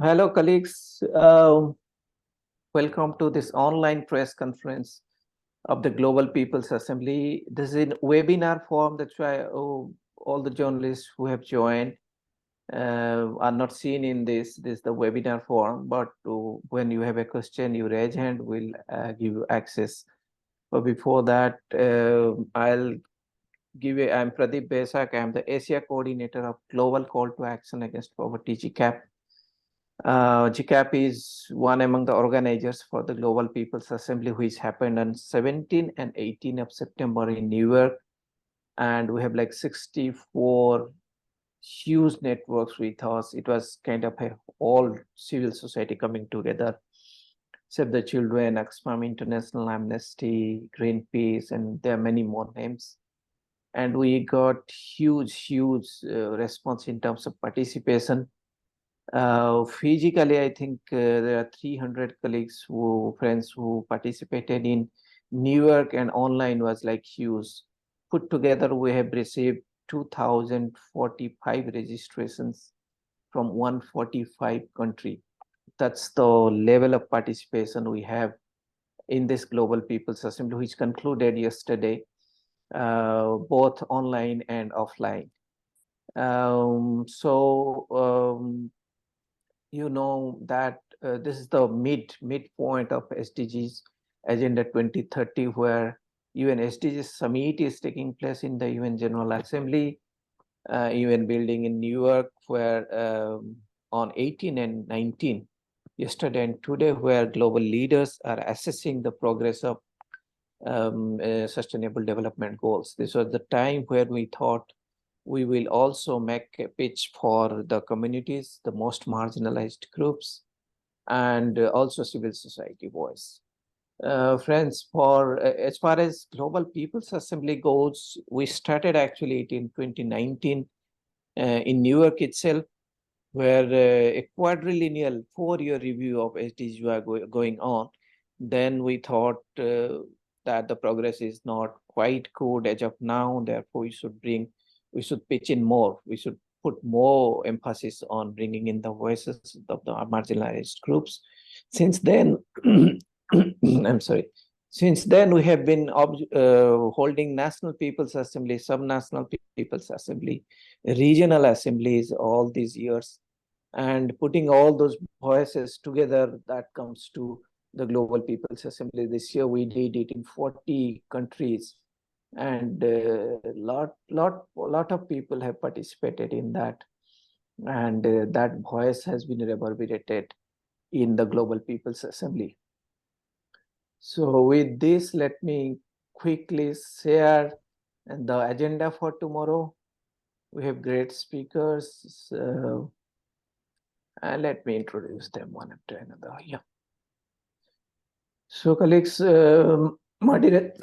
Hello, colleagues. Welcome to this online press conference of the Global People's Assembly. This is in webinar form. That's why all the journalists who have joined are not seen in this. This is the webinar form. But when you have a question, you raise hand. We'll give you access. But before that, I'll give you. I'm Pradeep Besak. I'm the Asia coordinator of Global Call to Action Against Poverty (GCAP). GCAP is one among the organizers for the Global People's Assembly, which happened on 17 and 18 of September in New York. And we have like 64 huge networks with us. It was kind of a all civil society coming together. Save the Children, Oxfam International, Amnesty, Greenpeace, and there are many more names. And we got huge response in terms of participation. Physically, I think there are 300 colleagues friends who participated in New York, and online was like huge. Put together, we have received 2,045 registrations from 145 countries. That's the level of participation we have in this Global People's Assembly, which concluded yesterday, both online and offline. You know that this is the midpoint of SDGs Agenda 2030, where UN SDGs Summit is taking place in the UN General Assembly, UN building in New York, where on 18 and 19, yesterday and today, where global leaders are assessing the progress of sustainable development goals. This was the time where we thought we will also make a pitch for the communities, the most marginalized groups, and also civil society voice. Friends, as far as Global People's Assembly goes, we started actually it in 2019 in New York itself, where a quadrennial 4-year review of SDGs were going on. Then we thought that the progress is not quite good as of now, therefore we should pitch in more. We should put more emphasis on bringing in the voices of the marginalized groups. Since then, I'm sorry. Since then, we have been holding National People's Assembly, Subnational People's Assembly, regional assemblies all these years, and putting all those voices together, that comes to the Global People's Assembly. This year, we did it in 40 countries. And lot of people have participated in that, and that voice has been reverberated in the Global People's Assembly. So with this, let me quickly share the agenda for tomorrow. We have great speakers, and let me introduce them one after another. Yeah. So colleagues, moderation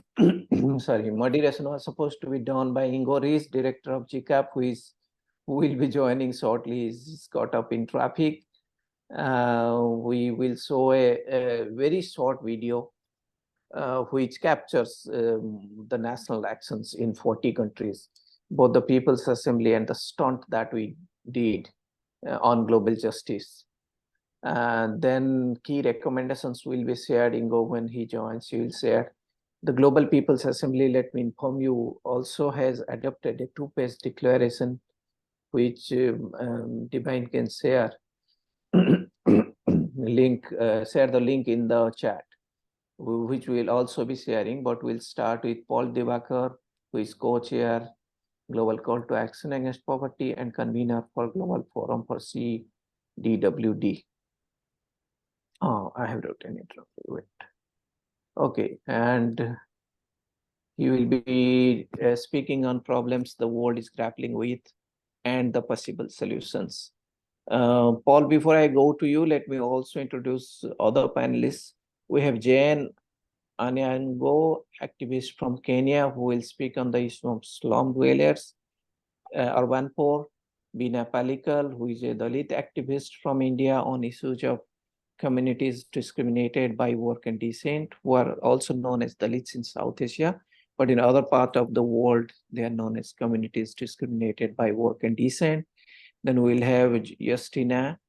was supposed to be done by Ingo Rees, director of GCAP, who will be joining shortly. He's caught up in traffic. We will show a very short video which captures the national actions in 40 countries, both the People's Assembly and the stunt that we did on global justice. Then key recommendations will be shared. Ingo, when he joins, he will share. The Global People's Assembly, let me inform you, also has adopted a 2-page declaration, which Divine can share. Share the link in the chat, which we'll also be sharing, but we'll start with Paul Devakar, who is co-chair, Global Call to Action Against Poverty, and convener for Global Forum for CDWD. Oh, I have written it. Wait. Okay, and he will be speaking on problems the world is grappling with and the possible solutions. Paul, before I go to you, let me also introduce other panelists. We have Jane Anyango, activist from Kenya, who will speak on the issue of slum dwellers. Arvanpur Bina Palikal, who is a Dalit activist from India on issues of communities discriminated by work and descent, who are also known as Dalits in South Asia, but in other parts of the world, they are known as communities discriminated by work and descent. Then we'll have Justina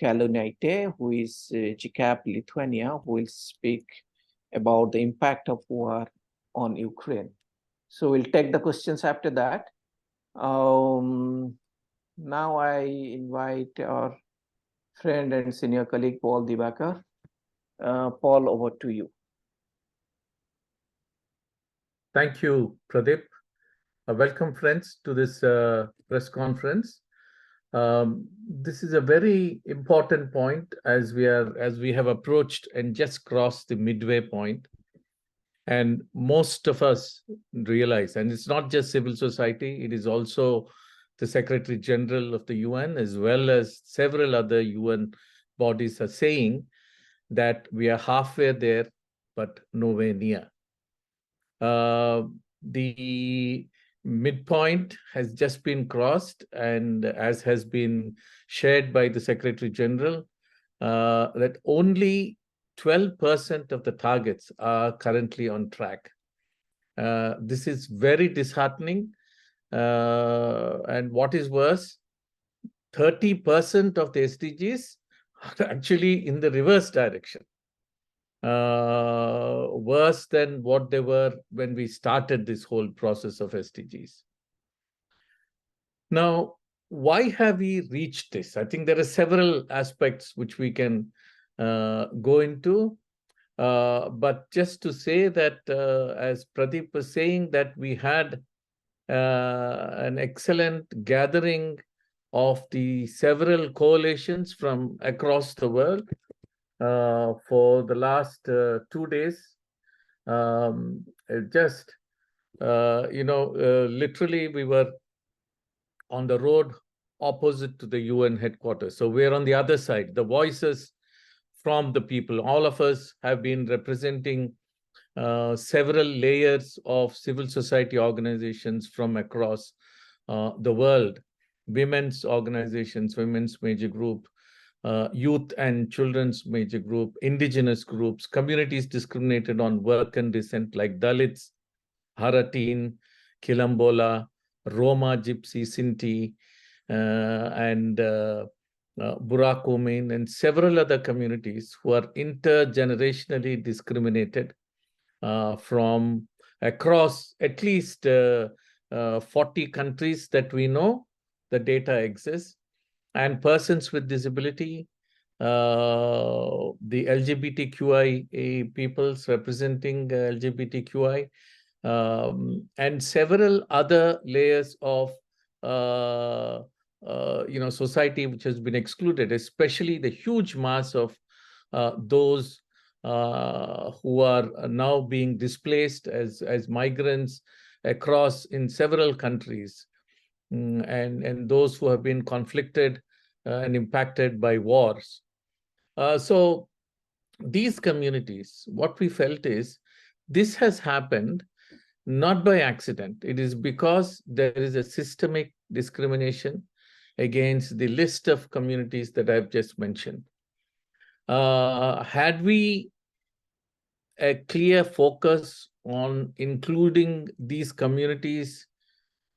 Kalunite, who is GCAP Lithuania, who will speak about the impact of war on Ukraine. So we'll take the questions after that. Now I invite our friend and senior colleague, Paul Divakar. Paul, over to you. Thank you, Pradeep. Welcome, friends, to this press conference. This is a very important point as we have approached and just crossed the midway point. And most of us realize, and it's not just civil society, it is also the Secretary General of the UN, as well as several other UN bodies are saying that we are halfway there, but nowhere near. The midpoint has just been crossed, and as has been shared by the Secretary General, that only 12% of the targets are currently on track. This is very disheartening. And what is worse, 30% of the SDGs are actually in the reverse direction. Worse than what they were when we started this whole process of SDGs. Now, why have we reached this? I think there are several aspects which we can go into. But just to say that, as Pradeep was saying, that we had an excellent gathering of the several coalitions from across the world for the last 2 days. Literally we were on the road opposite to the UN headquarters. So we're on the other side, the voices from the people. All of us have been representing several layers of civil society organizations from across the world, women's organizations, women's major group, youth and children's major group, indigenous groups, communities discriminated on work and descent like Dalits, Haratin, Kilambola, Roma, Gypsy, Sinti, and Burakumin, and several other communities who are intergenerationally discriminated from across at least 40 countries that we know the data exists, and persons with disability, the LGBTQI peoples representing LGBTQI, and several other layers of society which has been excluded, especially the huge mass of those who are now being displaced as migrants across in several countries, and those who have been conflicted and impacted by wars. So these communities, what we felt is this has happened not by accident. It is because there is a systemic discrimination against the list of communities that I've just mentioned. Had we a clear focus on including these communities,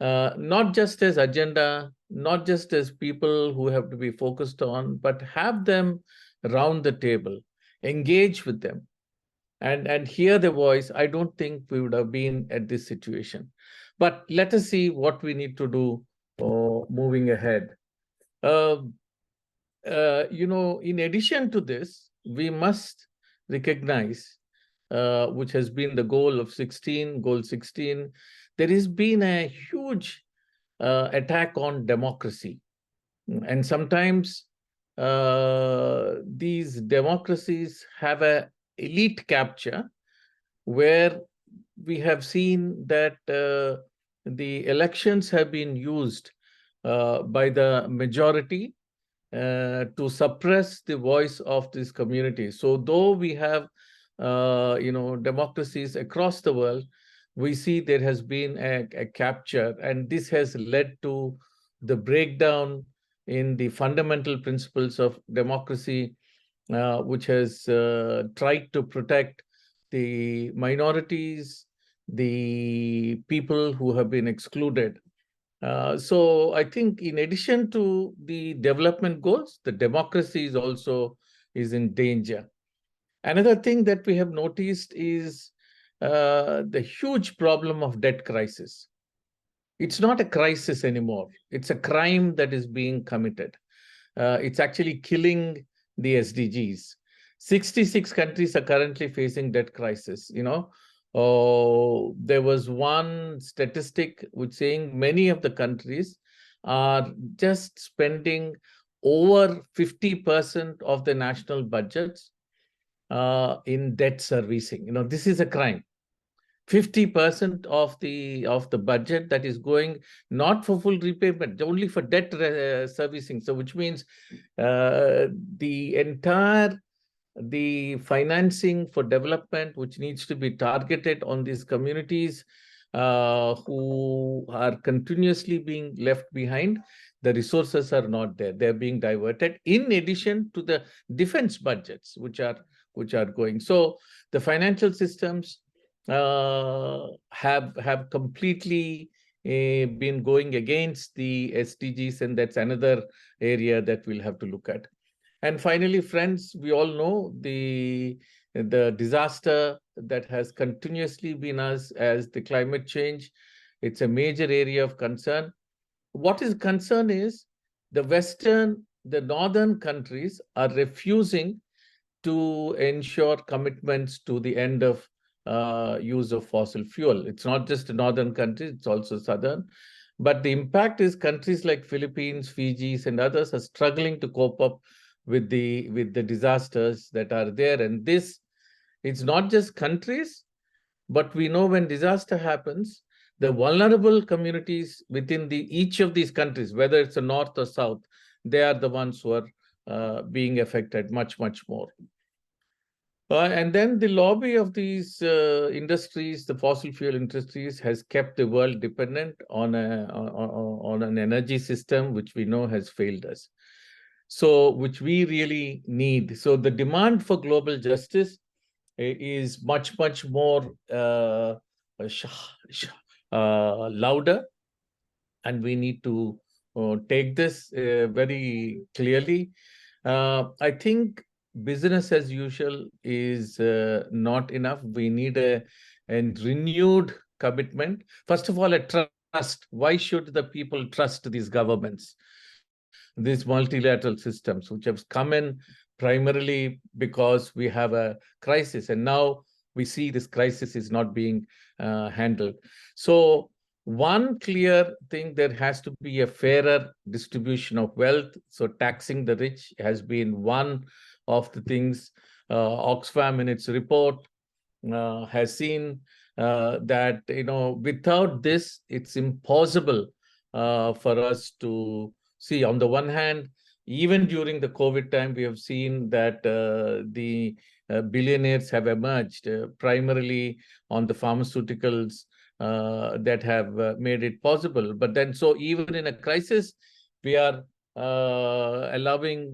not just as agenda, not just as people who have to be focused on, but have them round the table, engage with them, and hear their voice, I don't think we would have been at this situation. But let us see what we need to do moving ahead. In addition to this, we must recognize, which has been the goal 16, there has been a huge attack on democracy. And sometimes these democracies have an elite capture where we have seen that the elections have been used by the majority to suppress the voice of this community. So though we have democracies across the world, we see there has been a capture, and this has led to the breakdown in the fundamental principles of democracy, which has tried to protect the minorities, the people who have been excluded. So I think in addition to the development goals, the democracy is also in danger. Another thing that we have noticed is the huge problem of debt crisis. It's not a crisis anymore. It's a crime that is being committed. It's actually killing the SDGs. 66 countries are currently facing debt crisis. Oh, there was one statistic which saying many of the countries are just spending over 50% of the national budgets in debt servicing. This is a crime. 50% of the budget that is going not for full repayment, only for debt servicing. So which means the financing for development, which needs to be targeted on these communities who are continuously being left behind, the resources are not there. They're being diverted in addition to the defense budgets, which are going. So the financial systems have completely been going against the SDGs, and that's another area that we'll have to look at. And finally, friends, we all know the disaster that has continuously been as the climate change. It's a major area of concern. What is concern is the northern countries are refusing to ensure commitments to the end of use of fossil fuel. It's not just the northern countries, it's also southern. But the impact is countries like Philippines, Fijis, and others are struggling to cope up with the disasters that are there. And it's not just countries, but we know when disaster happens, the vulnerable communities within each of these countries, whether it's the north or south, they are the ones who are being affected much, much more. And then the lobby of these industries, the fossil fuel industries, has kept the world dependent on an energy system which we know has failed us. So, which we really need. So the demand for global justice is much, much more louder, and we need to take this very clearly. I think business as usual is not enough. We need a renewed commitment. First of all, a trust. Why should the people trust these governments, these multilateral systems, which have come in primarily because we have a crisis, and now we see this crisis is not being handled. So one clear thing, there has to be a fairer distribution of wealth. So taxing the rich has been one of the things. Oxfam in its report has seen that without this, it's impossible for us to see. On the one hand, even during the COVID time, we have seen that the billionaires have emerged primarily on the pharmaceuticals that have made it possible. But then, so even in a crisis, we are allowing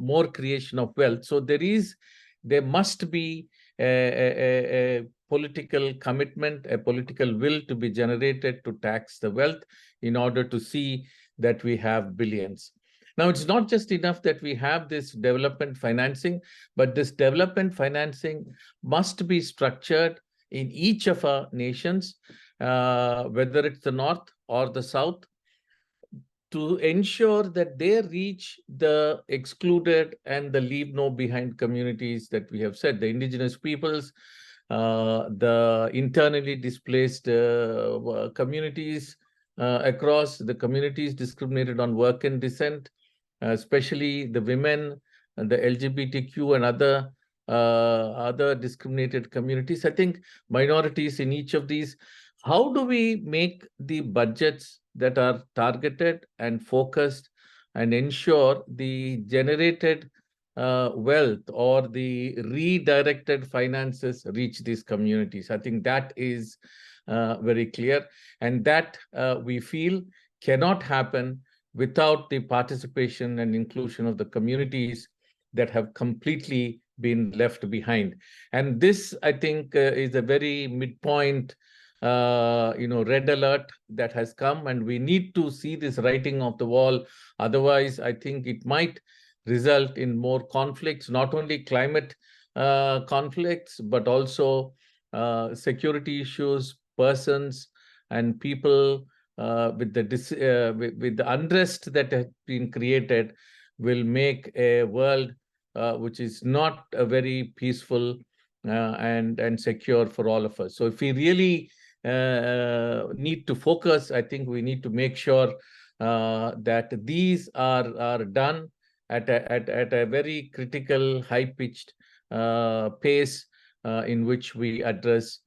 more creation of wealth. So there must be a political commitment, a political will to be generated to tax the wealth in order to see that we have billions. Now, it's not just enough that we have this development financing, but this development financing must be structured in each of our nations, whether it's the north or the south, to ensure that they reach the excluded and the leave no behind communities that we have said, the indigenous peoples, the internally displaced communities, across the communities discriminated on work and descent, especially the women and the LGBTQ and other discriminated communities. I think minorities in each of these. How do we make the budgets that are targeted and focused and ensure the generated wealth or the redirected finances reach these communities? I think that is very clear, and that we feel cannot happen without the participation and inclusion of the communities that have completely been left behind. And this, I think, is a very midpoint red alert that has come, and we need to see this writing of the wall. Otherwise, I think it might result in more conflicts, not only climate conflicts, but also security issues, persons and people with the unrest that has been created will make a world which is not a very peaceful and secure for all of us. So if we really need to focus, I think we need to make sure that these are done at a very critical, high-pitched pace in which we address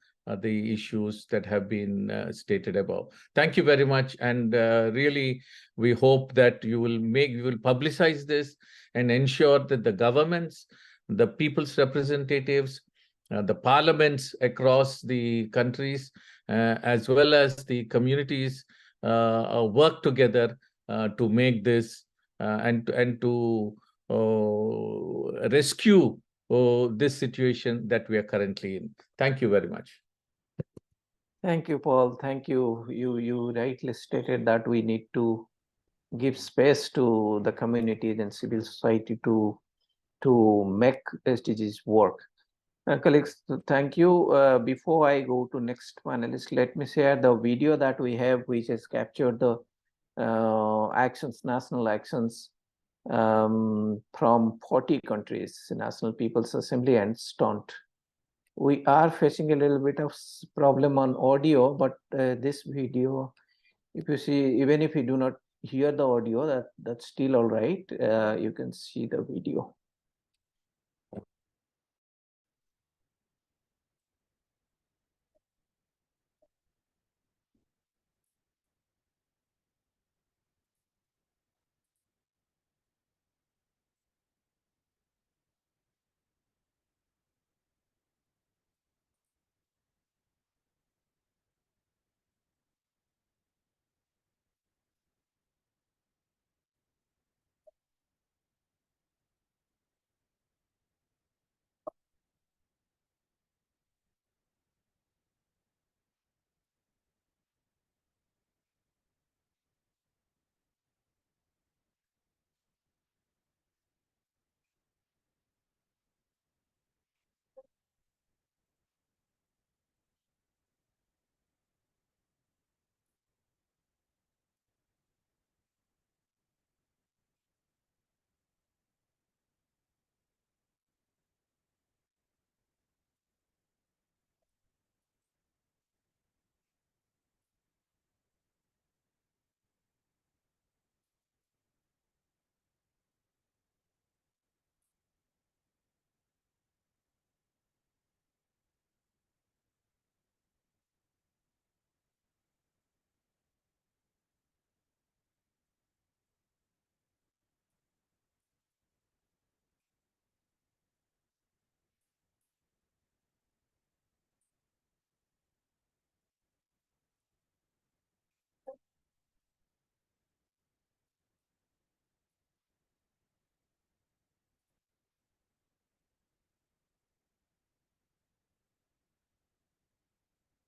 the issues that have been stated above. Thank you very much, and really we hope that you will publicize this and ensure that the governments, the people's representatives, the parliaments across the countries, as well as the communities work together to make this and to rescue this situation that we are currently in. Thank you very much. Thank you, Paul. Thank you. You rightly stated that we need to give space to the communities and civil society to make SDGs work. Colleagues, thank you. Before I go to next panelist, let me share the video that we have, which has captured the national actions from 40 countries, National People's Assembly and STONT. We are facing a little bit of problem on audio, but this video, if you see, even if you do not hear the audio, that's still all right. You can see the video.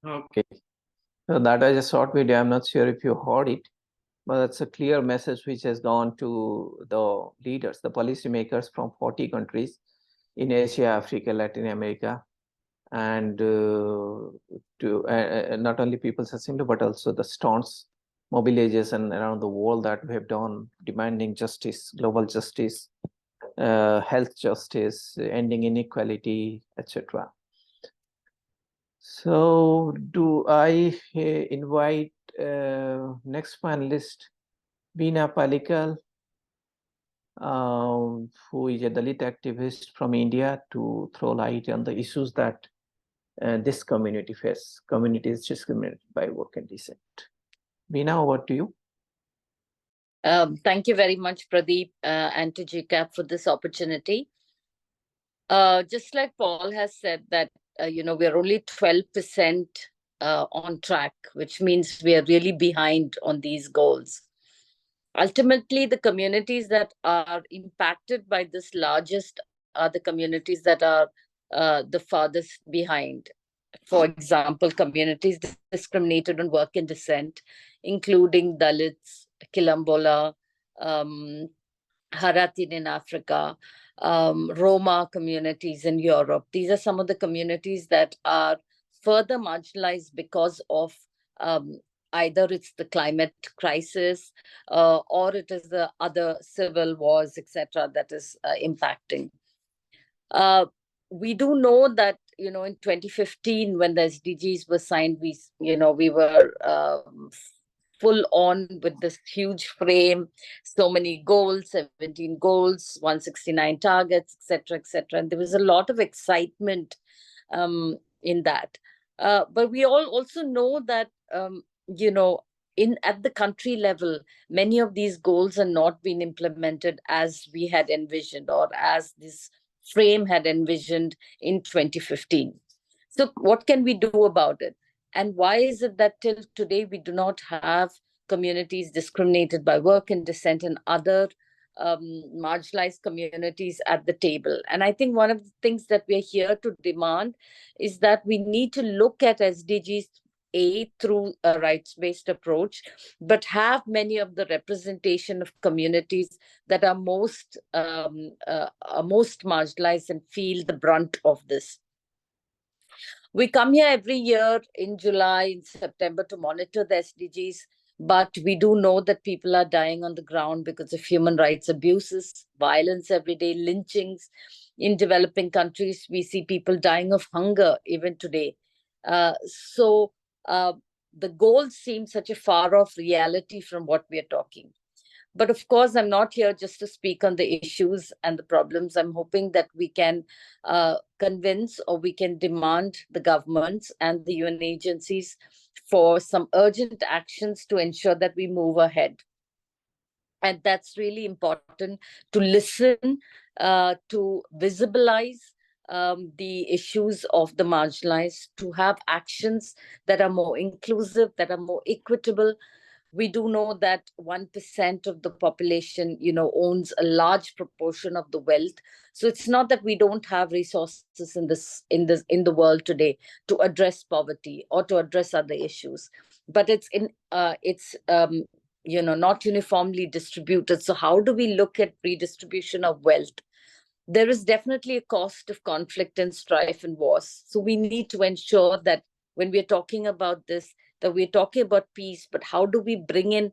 Okay, so that was a short video. I'm not sure if you heard it, but it's a clear message which has gone to the leaders, the policymakers from 40 countries in Asia, Africa, Latin America, and to not only People's Assembly, but also the STONTs mobilization around the world that we have done, demanding justice, global justice, health justice, ending inequality, etc. So do I invite next panelist, Veena Palikal, who is a Dalit activist from India, to throw light on the issues that this community face. Community is discriminated by work and decent. Veena, over to you. Thank you very much, Pradeep, and to GCAP for this opportunity. Just like Paul has said that, we're only 12% on track, which means we are really behind on these goals. Ultimately, the communities that are impacted by this largest are the communities that are the farthest behind. for example, communities discriminated on work and descent, including Dalits, Kilambola, Haratin in Africa, Roma communities in Europe. These are some of the communities that are further marginalized because of either it's the climate crisis or it is the other civil wars, etc., that is impacting. We do know that, you know, in 2015, when the SDGs were signed, we were full on with this huge frame, so many goals, 17 goals, 169 targets, etc., etc. And there was a lot of excitement in that. But we all also know that, you know, at the country level, many of these goals are not being implemented as we had envisioned or as this frame had envisioned in 2015. So what can we do about it? And why is it that till today we do not have communities discriminated by work and descent and other marginalized communities at the table? And I think one of the things that we're here to demand is that we need to look at SDGs through a rights-based approach, but have many of the representation of communities that are most marginalized and feel the brunt of this. We come here every year in July, in September to monitor the SDGs, but we do know that people are dying on the ground because of human rights abuses, violence every day, lynchings. In developing countries, we see people dying of hunger even today. So the goals seem such a far-off reality from what we are talking. But of course, I'm not here just to speak on the issues and the problems. I'm hoping that we can convince or we can demand the governments and the UN agencies for some urgent actions to ensure that we move ahead. And that's really important, to listen, to visibilize the issues of the marginalized, to have actions that are more inclusive, that are more equitable. We do know that 1% of the population, you know, owns a large proportion of the wealth. So it's not that we don't have resources in the world today to address poverty or to address other issues, but it's you know, not uniformly distributed. So how do we look at redistribution of wealth? There is definitely a cost of conflict and strife and wars. So we need to ensure that when we're talking about this, that we're talking about peace, but how do we bring in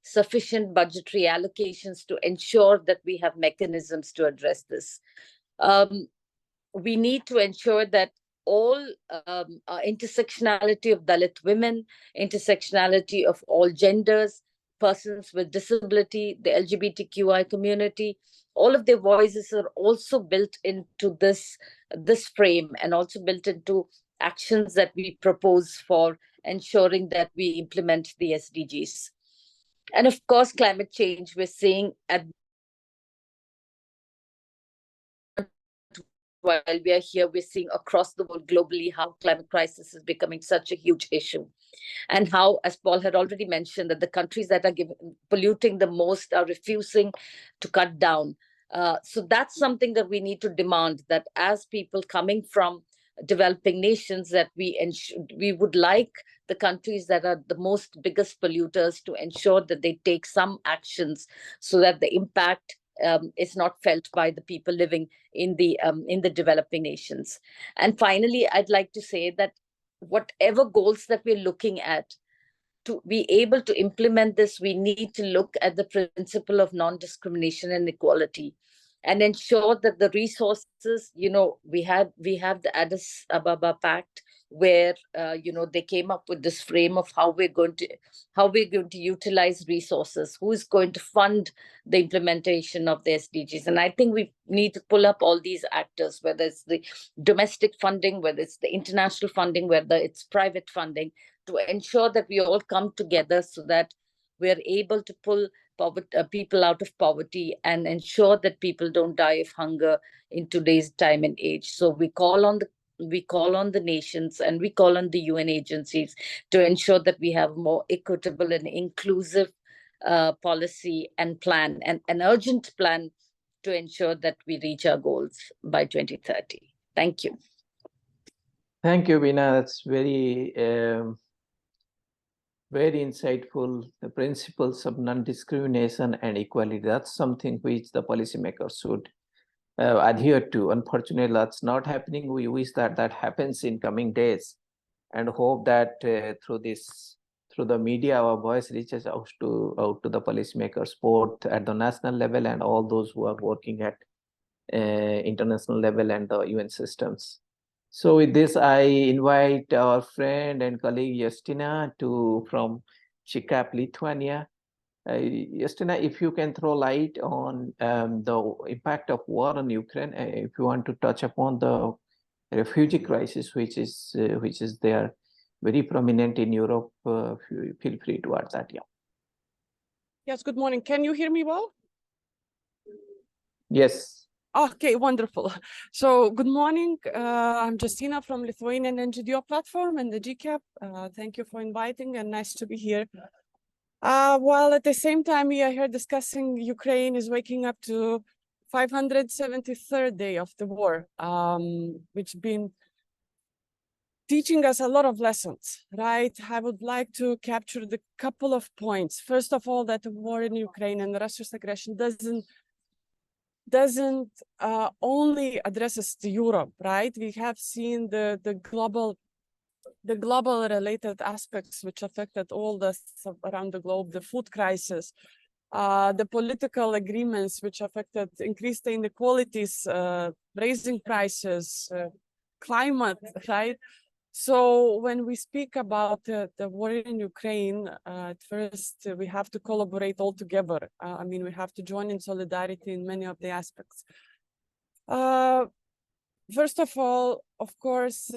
sufficient budgetary allocations to ensure that we have mechanisms to address this? We need to ensure that all intersectionality of Dalit women, intersectionality of all genders, persons with disability, the LGBTQI community, all of their voices are also built into this frame and also built into actions that we propose for ensuring that we implement the SDGs. And of course, climate change, we're seeing while we are here, we're seeing across the world globally how climate crisis is becoming such a huge issue. And how, as Paul had already mentioned, that the countries that are polluting the most are refusing to cut down. So that's something that we need to demand, that as people coming from developing nations, that we would like the countries that are the most biggest polluters to ensure that they take some actions so that the impact is not felt by the people living in the developing nations. And finally, I'd like to say that whatever goals that we're looking at, to be able to implement this, we need to look at the principle of non-discrimination and equality, and ensure that the resources, you know, we have the Addis Ababa Pact, where you know, they came up with this frame of how we're going to utilize resources, who is going to fund the implementation of the SDGs. And I think we need to pull up all these actors, whether it's the domestic funding, whether it's the international funding, whether it's private funding, to ensure that we all come together so that we're able to pull people out of poverty and ensure that people don't die of hunger in today's time and age. So we call on the nations and we call on the UN agencies to ensure that we have more equitable and inclusive policy and plan, and an urgent plan to ensure that we reach our goals by 2030. Thank you. Thank you, Veena. That's very insightful. The principles of non-discrimination and equality, that's something which the policymakers should adhere to. Unfortunately, that's not happening. We wish that that happens in coming days, and hope that through the media, our voice reaches out to the policymakers, both at the national level and all those who are working at international level and the UN systems. So with this, I invite our friend and colleague Justina from GCAP, Lithuania. Justina, if you can throw light on the impact of war on Ukraine, if you want to touch upon the refugee crisis, which is there very prominent in Europe, feel free to add that. Yeah. Yes, good morning. Can you hear me well? Yes. Okay, wonderful. So good morning. I'm Justina from Lithuanian NGO platform and the GCAP. Thank you for inviting and nice to be here. While at the same time we are here discussing Ukraine is waking up to 573rd day of the war, which been teaching us a lot of lessons, right? I would like to capture the couple of points. First of all, that the war in Ukraine and Russia's aggression doesn't only addresses to Europe, right? We have seen the global related aspects which affected all the around the globe, the food crisis, the political agreements which affected increased inequalities, raising prices, climate, right? So when we speak about the war in Ukraine, at first we have to collaborate all together. I mean, we have to join in solidarity in many of the aspects. First of all, of course,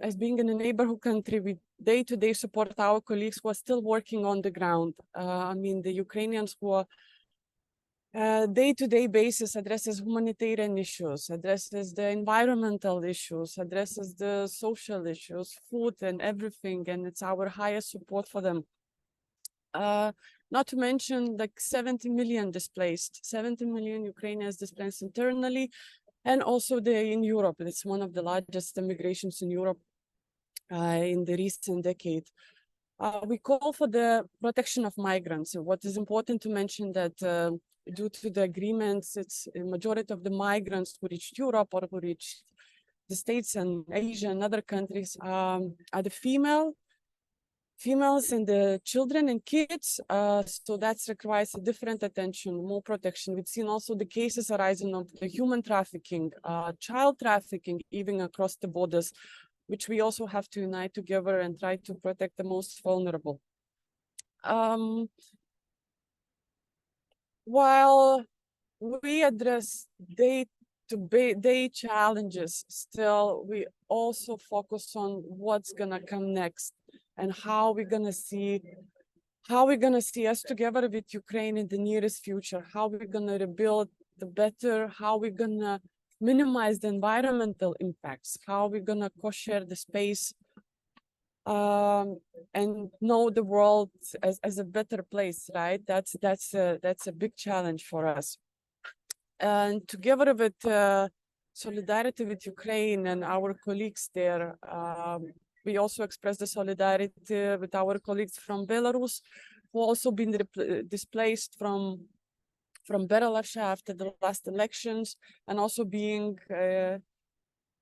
as being in a neighborhood country, we day-to-day support our colleagues who are still working on the ground. I mean, the Ukrainians who are day-to-day basis addresses humanitarian issues, addresses the environmental issues, addresses the social issues, food and everything, and it's our highest support for them. Not to mention like 70 million displaced, 70 million Ukrainians displaced internally, and also in Europe. It's one of the largest immigrations in Europe in the recent decade. We call for the protection of migrants. What is important to mention that due to the agreements, it's a majority of the migrants who reached Europe or who reached the States and Asia and other countries are the females and the children and kids. So that requires a different attention, more protection. We've seen also the cases arising of the human trafficking, child trafficking, even across the borders, which we also have to unite together and try to protect the most vulnerable. While we address day-to-day challenges, still we also focus on what's gonna come next and how we're gonna see us together with Ukraine in the nearest future, how we're gonna rebuild the better, how we're gonna minimize the environmental impacts, how we're gonna co-share the space and know the world as a better place, right? That's a big challenge for us. And together with solidarity with Ukraine and our colleagues there, we also express the solidarity with our colleagues from Belarus, who also been displaced from Belarus after the last elections, and also being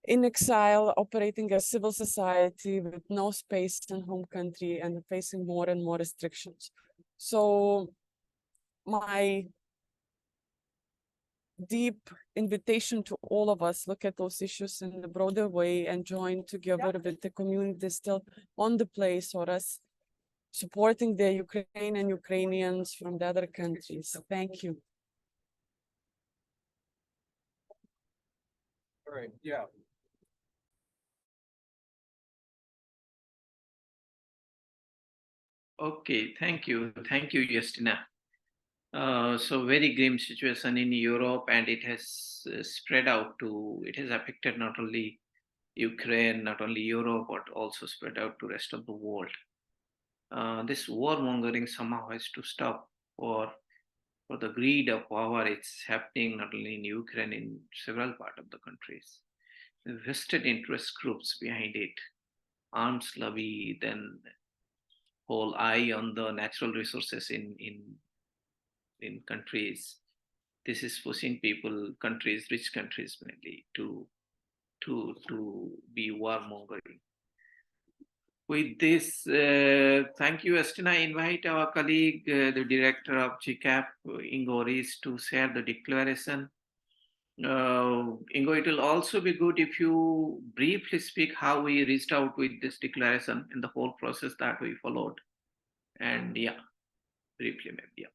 in exile, operating as civil society with no space in home country and facing more and more restrictions. So my deep invitation to all of us, look at those issues in a broader way and join together with the community still on the place, or us supporting the Ukraine and Ukrainians from the other countries. Thank you. All right, yeah. Okay, thank you, Justina. So very grim situation in Europe, and it has spread out to. It has affected not only Ukraine, not only Europe, but also spread out to rest of the world. This warmongering somehow has to stop, for the greed of power. It's happening not only in Ukraine, in several parts of the countries. vested interest groups behind it, arms lobby, then whole eye on the natural resources in countries. This is pushing people, countries, rich countries mainly, to be warmongering. With this, thank you, Estina. I invite our colleague, the director of GCAP, Ingo Rees, to share the declaration. Ingo, it will also be good if you briefly speak how we reached out with this declaration and the whole process that we followed. And yeah, briefly maybe, yeah.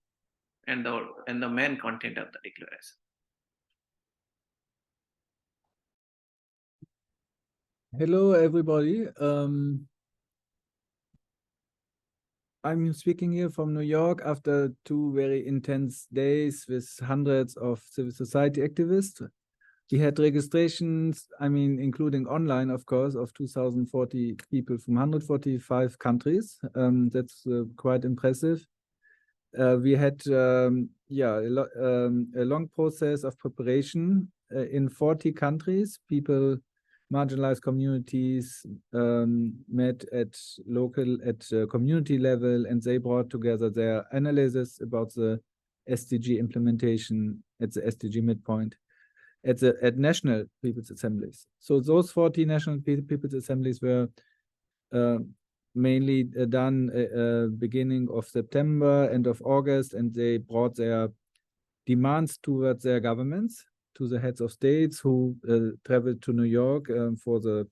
And the main content of the declaration. Hello, everybody. I'm speaking here from New York after 2 very intense days with hundreds of civil society activists. We had registrations, I mean, including online, of course, of 2,040 people from 145 countries. That's quite impressive. We had, a long process of preparation in 40 countries. People, marginalized communities met at community level, and they brought together their analysis about the SDG implementation at the SDG midpoint at national people's assemblies. So those 40 national people's assemblies were mainly done beginning of September, end of August, and they brought their demands towards their governments, to the heads of states who traveled to New York for the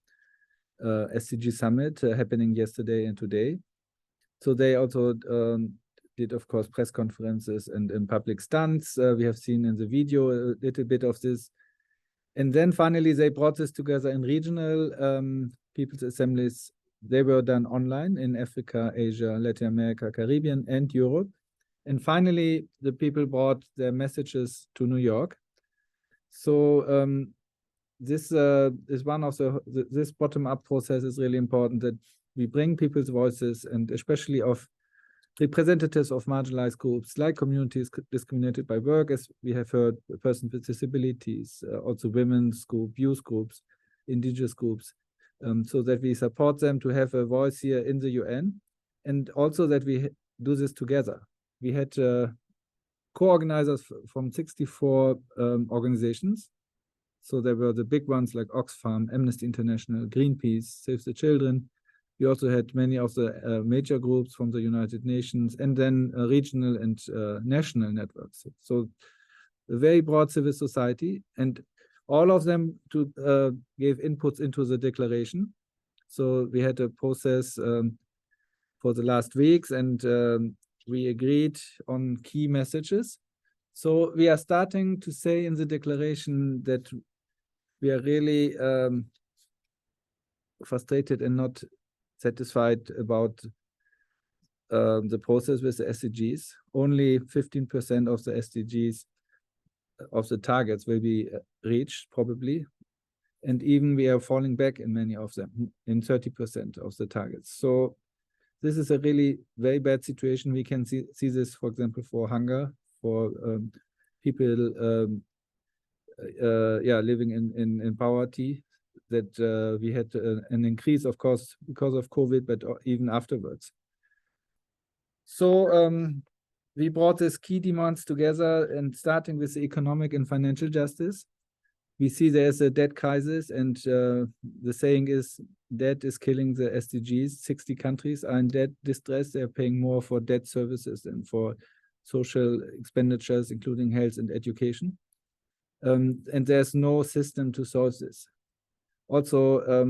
SDG summit happening yesterday and today. So they also did, of course, press conferences and public stunts. We have seen in the video a little bit of this. And then finally, they brought this together in regional people's assemblies. They were done online in Africa, Asia, Latin America, Caribbean, and Europe. And finally, the people brought their messages to New York. So this is one of this bottom-up process is really important, that we bring people's voices, and especially of representatives of marginalized groups like communities discriminated by work, as we have heard, persons with disabilities, also women's group, youth groups, indigenous groups, so that we support them to have a voice here in the UN, and also that we do this together. We had co-organizers from 64 organizations. So there were the big ones like Oxfam, Amnesty International, Greenpeace, Save the Children. We also had many of the major groups from the United Nations, and then regional and national networks. So a very broad civil society, and all of them gave inputs into the declaration. So we had a process for the last weeks, and we agreed on key messages. So we are starting to say in the declaration that we are really frustrated and not satisfied about the process with the SDGs. Only 15% of the SDGs, of the targets, will be reached probably. And even we are falling back in many of them, in 30% of the targets. So this is a really very bad situation. We can see this, for example, for hunger, for people living in poverty, that we had an increase, of course, because of COVID, but even afterwards. So we brought these key demands together, and starting with the economic and financial justice. We see there's a debt crisis, and the saying is, debt is killing the SDGs. 60 countries are in debt distress. They're paying more for debt services than for social expenditures, including health and education. And there's no system to solve this. Also,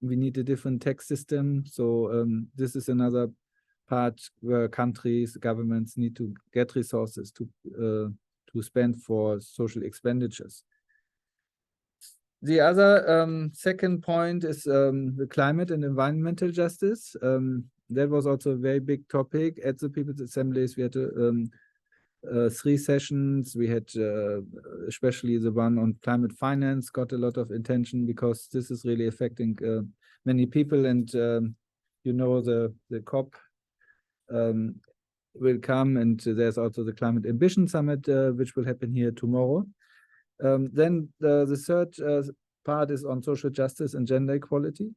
we need a different tax system. So this is another part where countries, governments need to get resources to spend for social expenditures. The other second point is the climate and environmental justice. That was also a very big topic at the People's Assemblies. We had 3 sessions. We had especially the one on climate finance got a lot of attention, because this is really affecting many people. And you know, the COP will come, and there's also the Climate Ambition Summit, which will happen here tomorrow. Then the third part is on social justice and gender equality.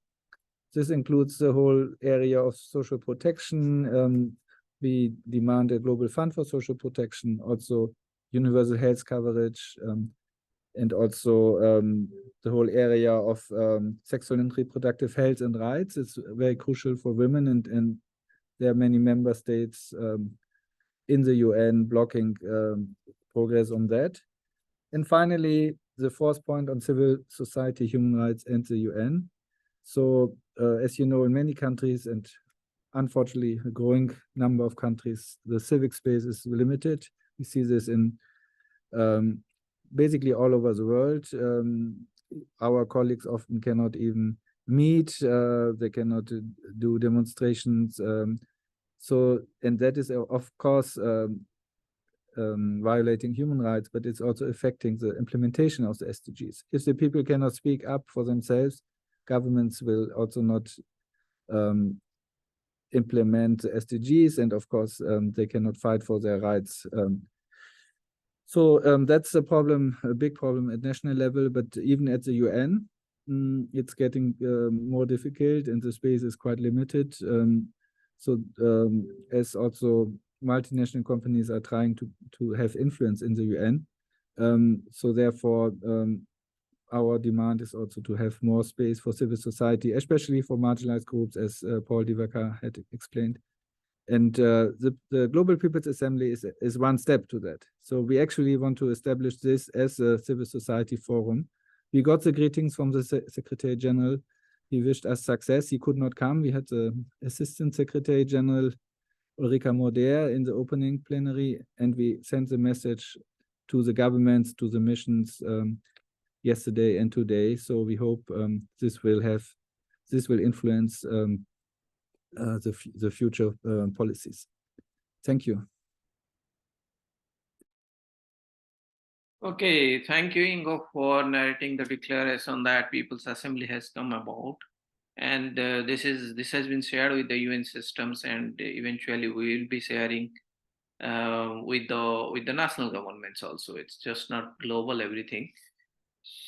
This includes the whole area of social protection. We demand a global fund for social protection, also universal health coverage, and also the whole area of sexual and reproductive health and rights. It's very crucial for women, and there are many member states in the UN blocking progress on that. And finally, the fourth point on civil society, human rights, and the UN. So, as you know, in many countries, and unfortunately a growing number of countries, the civic space is limited. We see this in basically all over the world. Our colleagues often cannot even meet, they cannot do demonstrations. So, and that is, of course, violating human rights, but it's also affecting the implementation of the SDGs. If the people cannot speak up for themselves, governments will also not implement the SDGs, and of course, they cannot fight for their rights. So that's a problem, a big problem at national level, but even at the UN, it's getting more difficult, and the space is quite limited. As also multinational companies are trying to have influence in the UN. So therefore, our demand is also to have more space for civil society, especially for marginalized groups, as Paul Divakar had explained. And the Global People's Assembly is one step to that. So we actually want to establish this as a civil society forum. We got the greetings from the Secretary General. He wished us success. He could not come. We had the Assistant Secretary General Ulrika Moder in the opening plenary, and we sent the message to the governments, to the missions yesterday and today. So we hope this will influence the future policies. Thank you. Okay, thank you, Ingo, for narrating the declaration that People's Assembly has come about. And this has been shared with the UN systems, and eventually we will be sharing with the national governments also. It's just not global everything.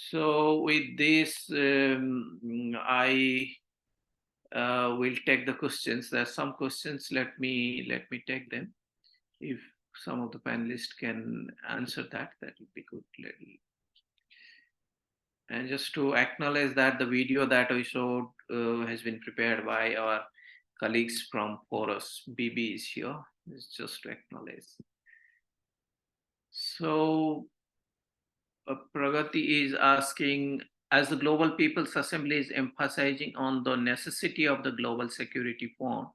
So with this, I will take the questions. There are some questions. Let me take them. If some of the panelists can answer that would be good. And just to acknowledge that the video that we showed has been prepared by our colleagues from Forus. BB is here. It's just to acknowledge. So Pragati is asking, as the Global People's Assembly is emphasizing on the necessity of the Global Security Fund,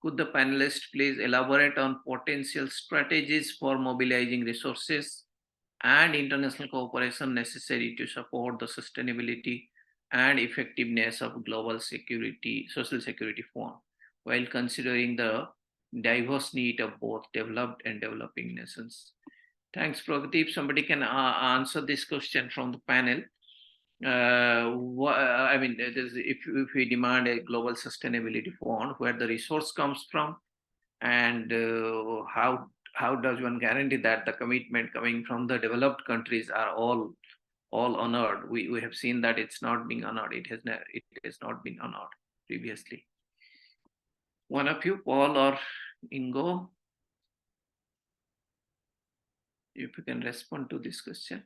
could the panelists please elaborate on potential strategies for mobilizing resources and international cooperation necessary to support the sustainability and effectiveness of global social security fund, while considering the diverse need of both developed and developing nations? Thanks, Pragati. If somebody can answer this question from the panel. I mean, if we demand a global sustainability fund, where the resource comes from, and how does one guarantee that the commitment coming from the developed countries are all honored? We have seen that it's not being honored. It has not been honored previously. One of you, Paul or Ingo, if you can respond to this question.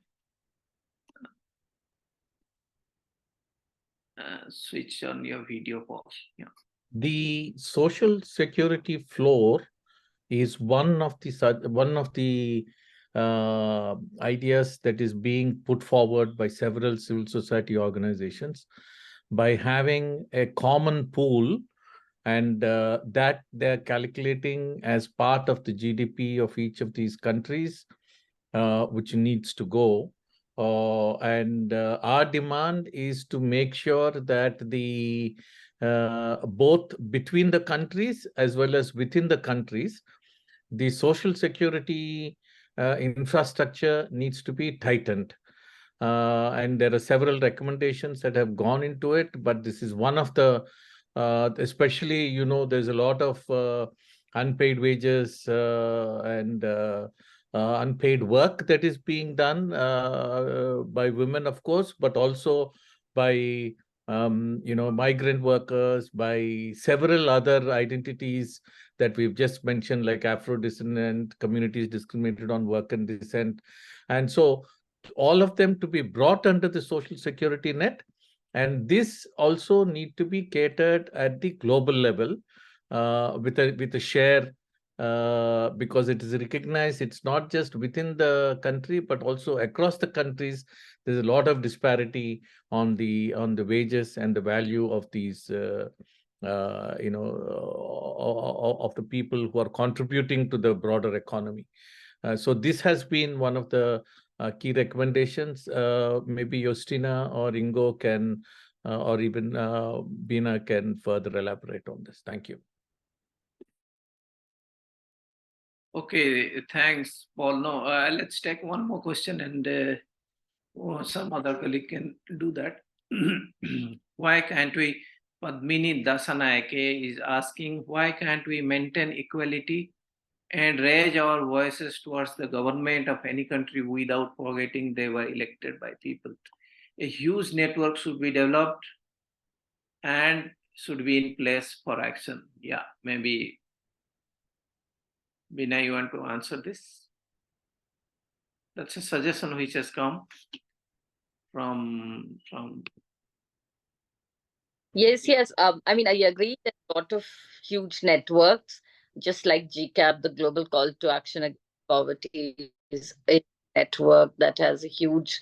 Switch on your video, Paul. Yeah. The social security floor is one of the ideas that is being put forward by several civil society organizations, by having a common pool, and that they're calculating as part of the GDP of each of these countries, which needs to go. And our demand is to make sure that the both between the countries as well as within the countries, the social security infrastructure needs to be tightened. And there are several recommendations that have gone into it, but this is one of the, especially, you know, there's a lot of unpaid wages and unpaid work that is being done by women, of course, but also by migrant workers, by several other identities that we've just mentioned, like Afro-descendant communities discriminated on work and descent. And so all of them to be brought under the social security net. And this also need to be catered at the global level with a share, because it is recognized it's not just within the country, but also across the countries. There's a lot of disparity on the wages and the value of these of the people who are contributing to the broader economy. So this has been one of the key recommendations. Maybe Justina or Ingo can, or even Bina can further elaborate on this. Thank you. Okay, thanks, Paul. No, let's take one more question, and some other colleague can do that. Why can't we? Padmini Dasanayake is asking, why can't we maintain equality and raise our voices towards the government of any country without forgetting they were elected by people? A huge network should be developed and should be in place for action. Yeah, maybe Bina, you want to answer this? That's a suggestion which has come from. Yes. I mean, I agree that a lot of huge networks, just like GCAP, the Global Call to Action Against Poverty, is a network that has a huge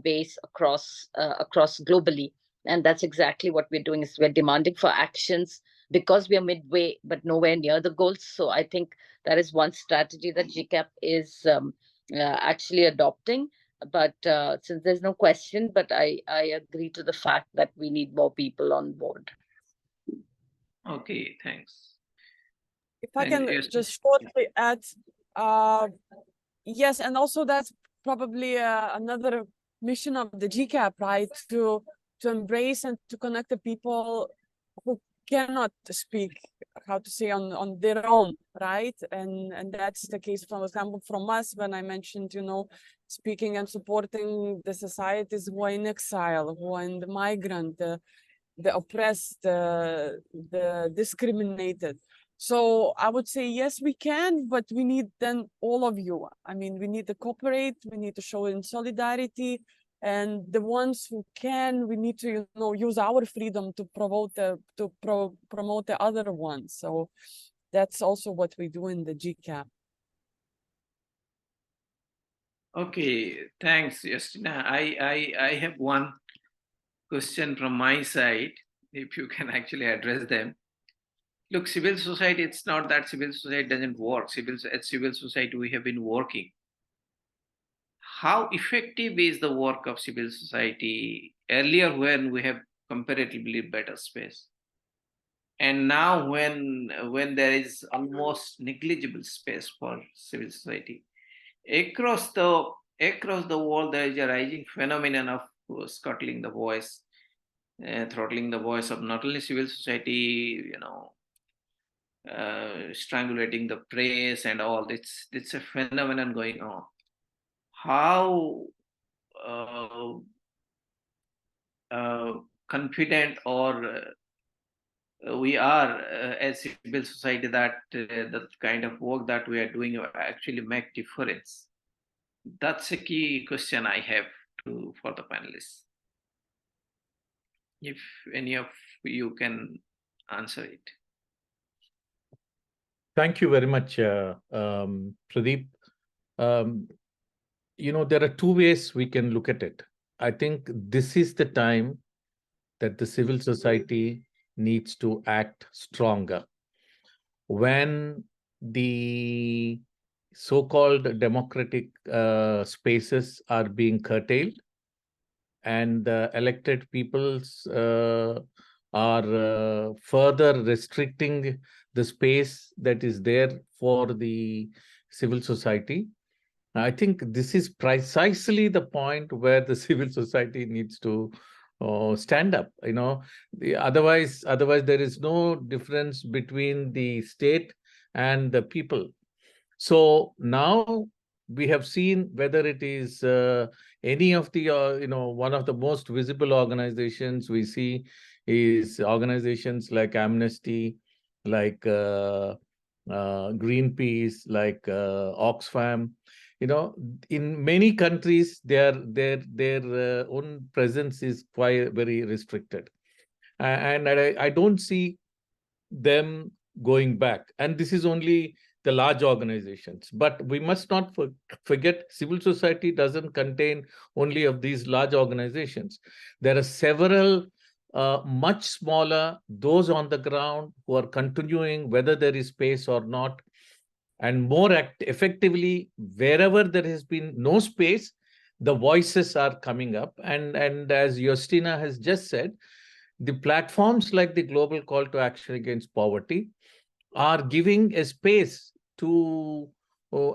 base across globally. And that's exactly what we're doing, is we're demanding for actions because we are midway, but nowhere near the goals. So I think that is one strategy that GCAP is actually adopting. But since there's no question, but I agree to the fact that we need more people on board. Okay, thanks. If I can just shortly add, yes, and also that's probably another mission of the GCAP, right? To embrace and to connect the people who cannot speak, how to say, on their own, right? And that's the case, for example, from us, when I mentioned, speaking and supporting the societies who are in exile, who are in the migrant, the oppressed, the discriminated. So I would say, yes, we can, but we need then all of you. I mean, we need to cooperate, we need to show in solidarity, and the ones who can, we need to, use our freedom to promote the other ones. So that's also what we do in the GCAP. Okay, thanks, Justina. I have one question from my side, if you can actually address them. Look, civil society, it's not that civil society doesn't work. At civil society, we have been working. How effective is the work of civil society earlier when we have comparatively better space? And now when there is almost negligible space for civil society, across the world, there is a rising phenomenon of scuttling the voice, throttling the voice of not only civil society, strangulating the press and all. It's a phenomenon going on. How confident or we are as civil society that the kind of work that we are doing actually make difference? That's a key question I have for the panelists. If any of you can answer it. Thank you very much, Pradeep. There are two ways we can look at it. I think this is the time that the civil society needs to act stronger. When the so-called democratic spaces are being curtailed and elected peoples are further restricting the space that is there for the civil society, I think this is precisely the point where the civil society needs to stand up. Otherwise there is no difference between the state and the people. So now we have seen whether it is any of the, one of the most visible organizations we see is organizations like Amnesty, like Greenpeace, like Oxfam. In many countries, their own presence is quite very restricted, and I don't see them going back. And this is only the large organizations. But we must not forget civil society doesn't contain only of these large organizations. There are several much smaller, those on the ground who are continuing whether there is space or not, and more effectively, wherever there has been no space, the voices are coming up. And as Justina has just said, the platforms like the Global Call to Action Against Poverty are giving a space to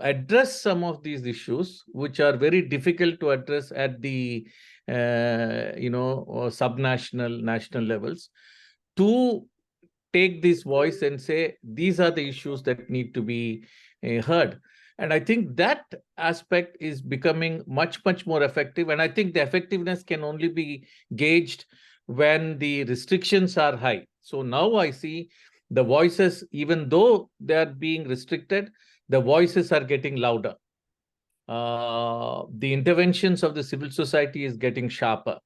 address some of these issues, which are very difficult to address at the subnational, national levels, to take this voice and say, these are the issues that need to be heard. And I think that aspect is becoming much, much more effective. And I think the effectiveness can only be gauged when the restrictions are high. So now I see the voices, even though they are being restricted, the voices are getting louder. The interventions of the civil society is getting sharper.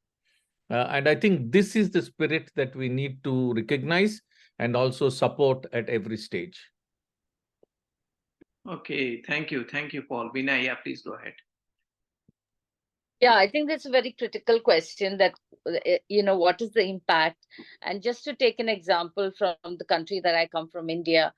And I think this is the spirit that we need to recognize and also support at every stage. Okay, thank you, Paul. Vinay, yeah, please go ahead. Yeah, I think that's a very critical question, that, what is the impact? And just to take an example from the country that I come from, India,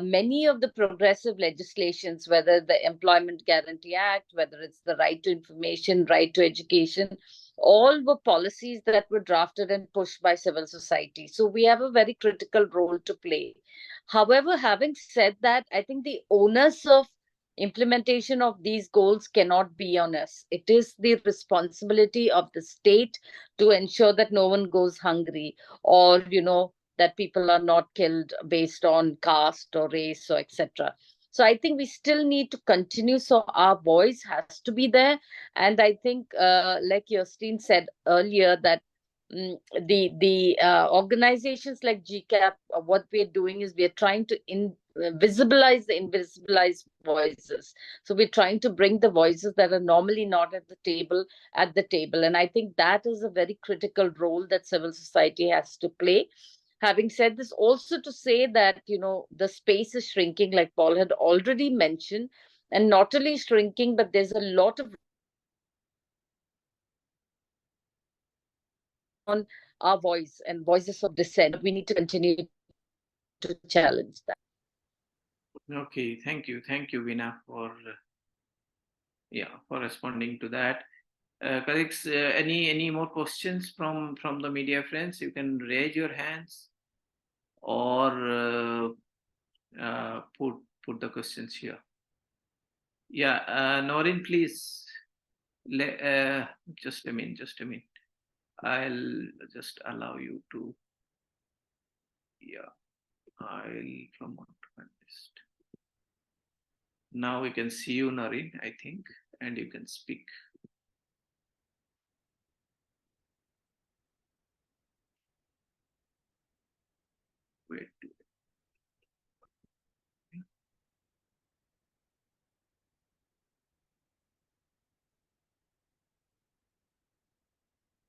many of the progressive legislations, whether the Employment Guarantee Act, whether it's the right to information, right to education, all were policies that were drafted and pushed by civil society. So we have a very critical role to play. However, having said that, I think the onus of implementation of these goals cannot be on us. It is the responsibility of the state to ensure that no one goes hungry, or that people are not killed based on caste or race or etc. So I think we still need to continue, so our voice has to be there. And I think like Justine said earlier, that the organizations like GCAP, what we're doing is we're trying to visibilize the invisibilized voices. So we're trying to bring the voices that are normally not at the table. And I think that is a very critical role that civil society has to play. Having said this, also to say that, the space is shrinking, like Paul had already mentioned, and not only shrinking, but there's a lot of on our voice and voices of dissent. We need to continue to challenge that. Okay, thank you, Veena, for responding to that. Colleagues, any more questions from the media friends? You can raise your hands or put the questions here. Yeah, Noreen, please. Just a minute. I'll just allow you to. Yeah, I'll promote panelist. Now we can see you, Noreen, I think, and you can speak. Wait.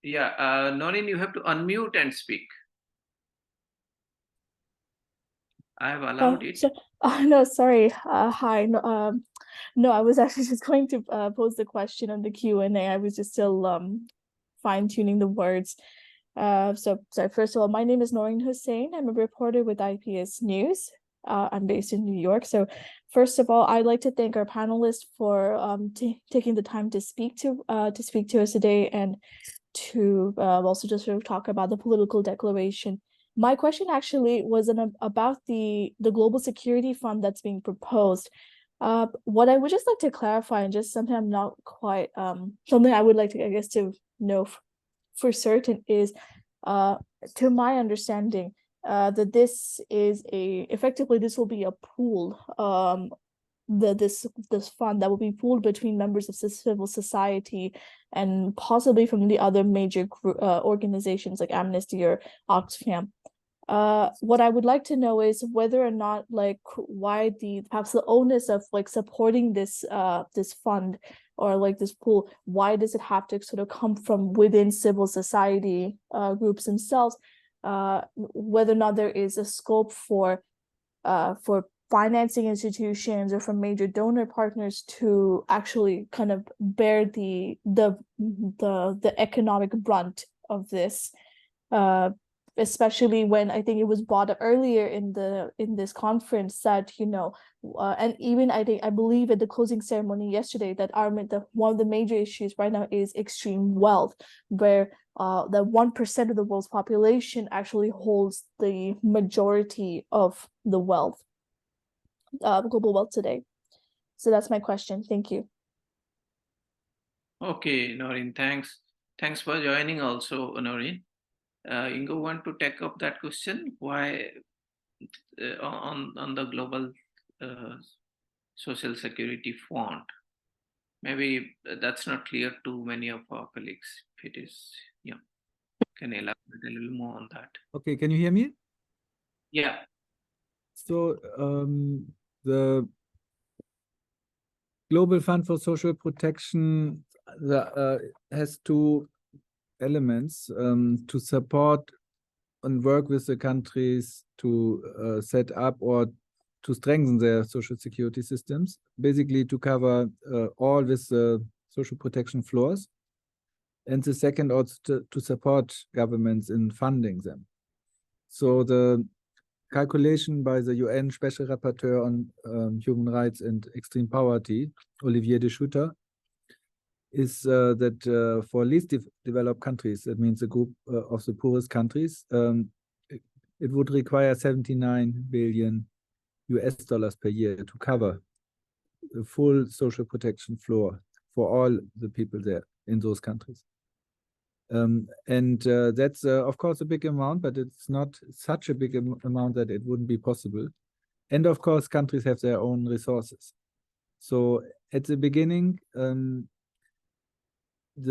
Yeah, Noreen, you have to unmute and speak. I have allowed it. So, no, sorry. Hi. No, I was actually just going to pose the question on the Q&A. I was just still fine-tuning the words. So first of all, my name is Noreen Hussain. I'm a reporter with IPS News. I'm based in New York. So first of all, I'd like to thank our panelists for taking the time to speak to us today, and to also just sort of talk about the political declaration. My question actually was about the Global Security Fund that's being proposed. What I would just like to clarify, and just something I'm not quite, something I would like to, I guess, to know for certain is, to my understanding, that this is effectively this will be a pool this fund that will be pooled between members of civil society and possibly from the other major organizations like Amnesty or Oxfam. What I would like to know is whether or not, like, why perhaps the onus of like supporting this this fund or like this pool, why does it have to sort of come from within civil society groups themselves? Whether or not there is a scope for financing institutions or from major donor partners to actually kind of bear the economic brunt of this, especially when I think it was brought up earlier in this conference that, you know, and even I believe at the closing ceremony yesterday that one of the major issues right now is extreme wealth, where the 1% of the world's population actually holds the majority of the wealth, global wealth today. So that's my question. Thank you. Okay, Noreen, thanks. Thanks for joining also, Noreen. Ingo, want to take up that question? Why on the global social security fund? Maybe that's not clear to many of our colleagues. If it is, yeah, can elaborate a little more on that? Okay, can you hear me? Yeah. So the Global Fund for Social Protection has two elements to support and work with the countries to set up or to strengthen their social security systems, basically to cover all with social protection floors. And the second also to support governments in funding them. So the calculation by the UN Special Rapporteur on Human Rights and Extreme Poverty, Olivier de Schutter, is that for least developed countries, that means a group of the poorest countries, it would require $79 billion per year to cover the full social protection floor for all the people there in those countries. That's of course a big amount, but it's not such a big amount that it wouldn't be possible. And of course, countries have their own resources. So at the beginning, the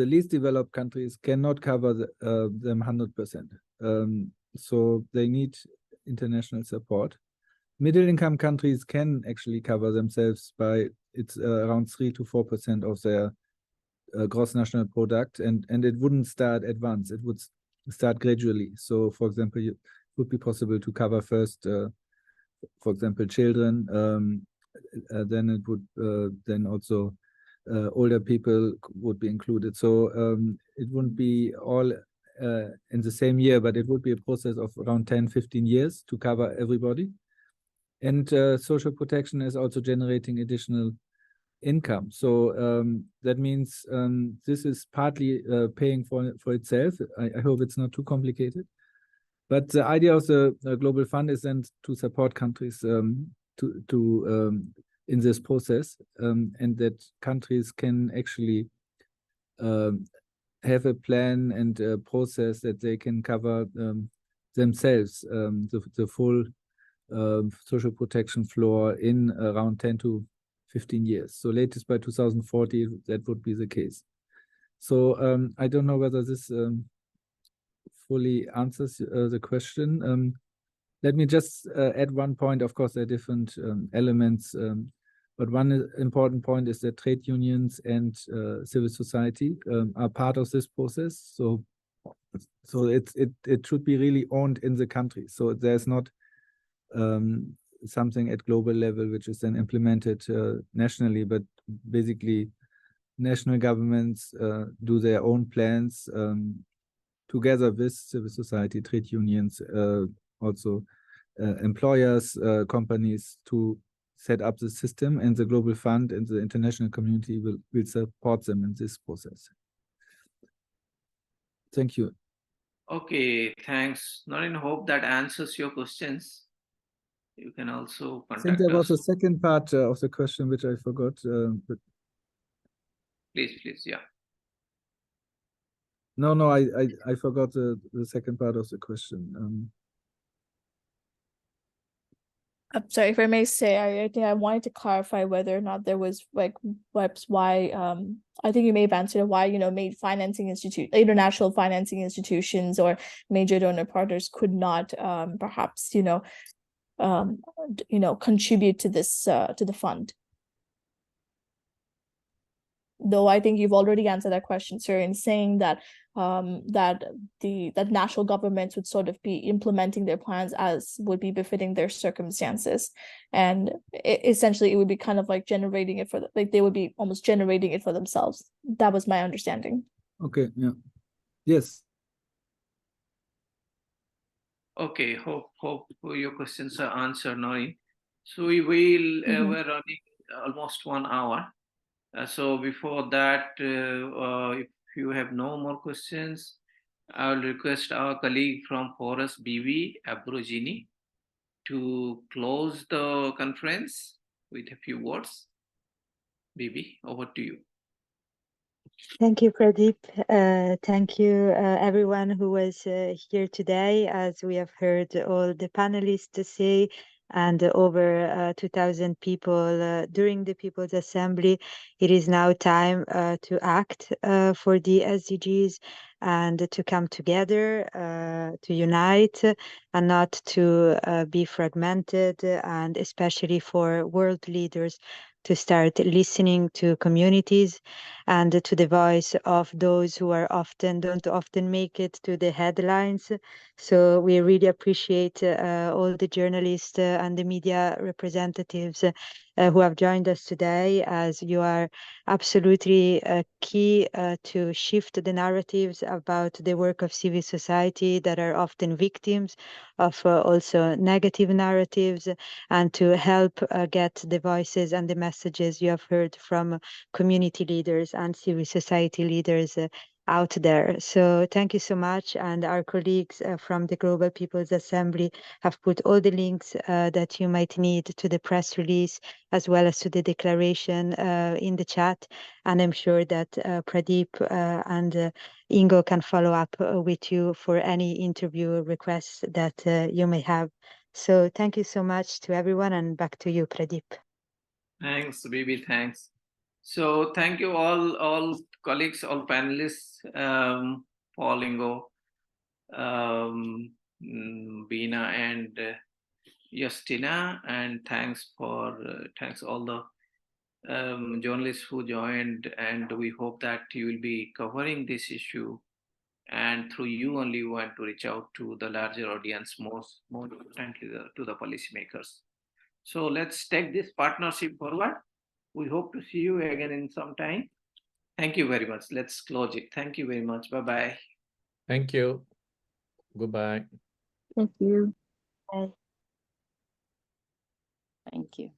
least developed countries cannot cover them 100%. So they need international support. Middle-income countries can actually cover themselves by around 3 to 4% of their gross national product, and it wouldn't start at once. It would start gradually. So, for example, it would be possible to cover first, for example, children. Then it would then also older people would be included. So it wouldn't be all in the same year, but it would be a process of around 10, 15 years to cover everybody. And social protection is also generating additional income. So that means this is partly paying for itself. I hope it's not too complicated. But the idea of the Global Fund is then to support countries in this process, and that countries can actually have a plan and a process that they can cover themselves, the full social protection floor in around 10 to 15 years. So latest by 2040, that would be the case. So I don't know whether this fully answers the question. Let me just add one point. Of course, there are different elements, but one important point is that trade unions and civil society are part of this process. So it should be really owned in the country. So there's not something at global level which is then implemented nationally, but basically national governments do their own plans together with civil society, trade unions, also employers, companies, to set up the system, and the Global Fund and the international community will support them in this process. Thank you. Okay, thanks. Noreen, hope that answers your questions. You can also contact us. I think there was a second part of the question which I forgot. But please, yeah. No, I forgot the second part of the question. I'm sorry, if I may say, I think I wanted to clarify whether or not there was like why I think you may have answered why, you know, international financing institutions or major donor partners could not perhaps, you know, contribute to this to the fund. Though I think you've already answered that question, sir, in saying that that national governments would sort of be implementing their plans as would be befitting their circumstances, and essentially it would be kind of like generating it for like they would be almost generating it for themselves. That was my understanding. Okay, yeah. Yes. Okay, hope your questions are answered, Nori. So we will we're running almost 1 hour. So before that, if you have no more questions, I will request our colleague from Forus, BV Abrogini, to close the conference with a few words. BV, over to you. Thank you, Pradeep. Thank you, everyone who was here today. As we have heard all the panelists say, and over 2,000 people during the People's Assembly, it is now time to act for the SDGs and to come together, to unite, and not to be fragmented, and especially for world leaders to start listening to communities and to the voice of those who don't often make it to the headlines. So we really appreciate all the journalists and the media representatives who have joined us today, as you are absolutely key to shift the narratives about the work of civil society that are often victims of also negative narratives, and to help get the voices and the messages you have heard from community leaders and civil society leaders out there. So thank you so much. And our colleagues from the Global People's Assembly have put all the links that you might need to the press release, as well as to the declaration in the chat. And I'm sure that Pradeep and Ingo can follow up with you for any interview requests that you may have. So thank you so much to everyone, and back to you, Pradeep. Thanks, Bibi, thanks. So thank you all colleagues, all panelists, Paul, Ingo, Bina, and Justina, and thanks all the journalists who joined, and we hope that you will be covering this issue, and through you only want to reach out to the larger audience, more importantly to the policymakers. So let's take this partnership forward. We hope to see you again in some time. Thank you very much. Let's close it. Thank you very much. Bye-bye. Thank you. Goodbye. Thank you. Bye. Thank you.